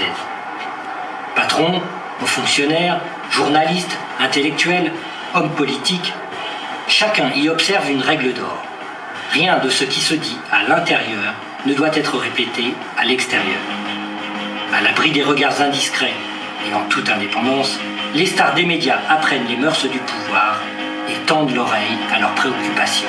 française. Patrons, hauts fonctionnaires, journalistes, intellectuels, hommes politiques, chacun y observe une règle d'or. Rien de ce qui se dit à l'intérieur ne doit être répété à l'extérieur. À l'abri des regards indiscrets et en toute indépendance, les stars des médias apprennent les mœurs du pouvoir et tendent l'oreille à leurs préoccupations.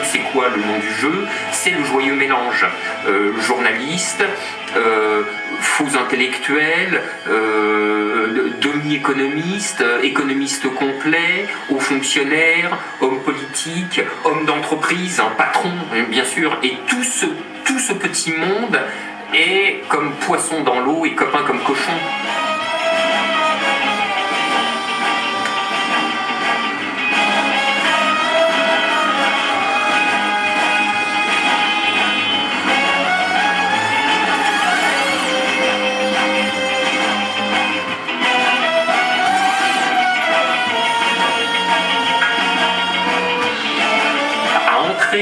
C'est quoi le nom du jeu? C'est le joyeux mélange. Journalistes, faux intellectuels, demi-économistes, économistes complets, hauts fonctionnaires, hommes politiques, hommes d'entreprise, patrons, bien sûr, et tout ce petit monde est comme poisson dans l'eau et copain comme cochon.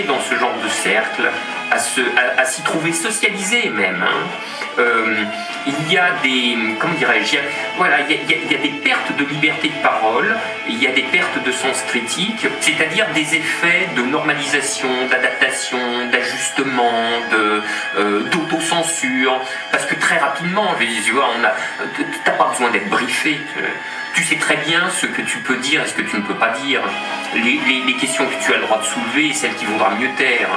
Dans ce genre de cercle, à s'y trouver socialisé même. Il y a des, comment dirais-je, il y a des pertes de liberté de parole, il y a des pertes de sens critique, c'est-à-dire des effets de normalisation, d'adaptation, d'ajustement, d'autocensure, parce que très rapidement, tu vois, t'as pas besoin d'être briefé. Tu sais très bien ce que tu peux dire et ce que tu ne peux pas dire, les questions que tu as le droit de soulever et celles qu'il vaudra mieux taire.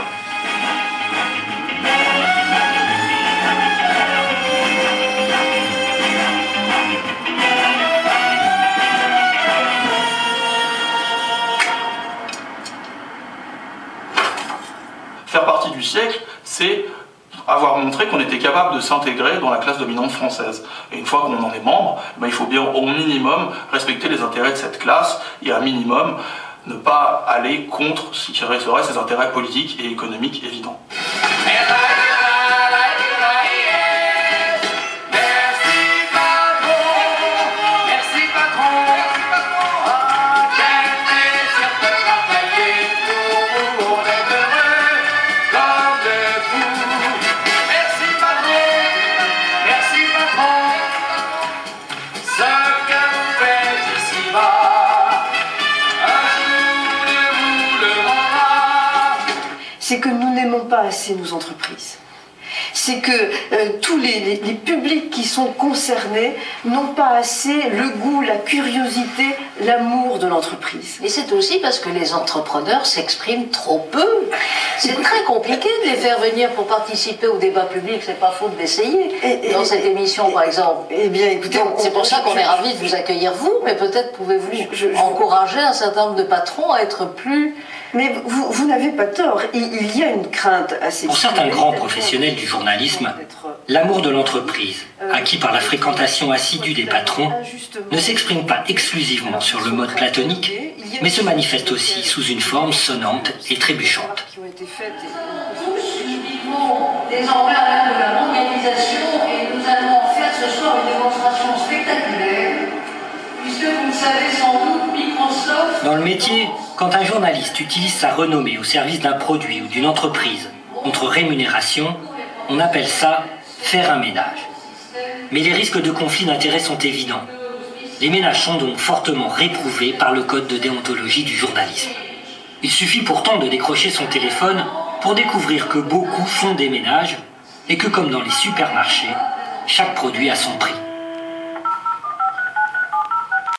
Faire partie du siècle, c'est avoir montré qu'on était capable de s'intégrer dans la classe dominante française. Et une fois qu'on en est membre, il faut bien au minimum respecter les intérêts de cette classe et à minimum ne pas aller contre ce qui seraient ses intérêts politiques et économiques évidents. C'est que nous n'aimons pas assez nos entreprises. C'est que tous les publics qui sont concernés n'ont pas assez le goût, la curiosité, l'amour de l'entreprise. Et c'est aussi parce que les entrepreneurs s'expriment trop peu. C'est très compliqué de les faire venir pour participer au débat public, c'est pas faute d'essayer. Dans cette émission, par exemple. Eh bien, écoutez, c'est pour ça qu'on est ravis de vous accueillir, vous, mais peut-être pouvez-vous encourager un certain nombre de patrons à être plus... Mais vous n'avez pas tort, il y a une crainte assez... Pour certains grands professionnels du journalisme, l'amour de l'entreprise, acquis par la fréquentation assidue des patrons, ne s'exprime pas exclusivement sur le mode platonique, mais se manifeste aussi sous une forme sonnante et trébuchante. Tous, nous vivons désormais à l'ère de la mondialisation et nous allons en faire ce soir une démonstration spectaculaire, puisque vous le savez sans doute, Microsoft... Dans le métier, quand un journaliste utilise sa renommée au service d'un produit ou d'une entreprise contre rémunération, on appelle ça faire un ménage. Mais les risques de conflit d'intérêts sont évidents. Les ménages sont donc fortement réprouvés par le code de déontologie du journalisme. Il suffit pourtant de décrocher son téléphone pour découvrir que beaucoup font des ménages et que, comme dans les supermarchés, chaque produit a son prix.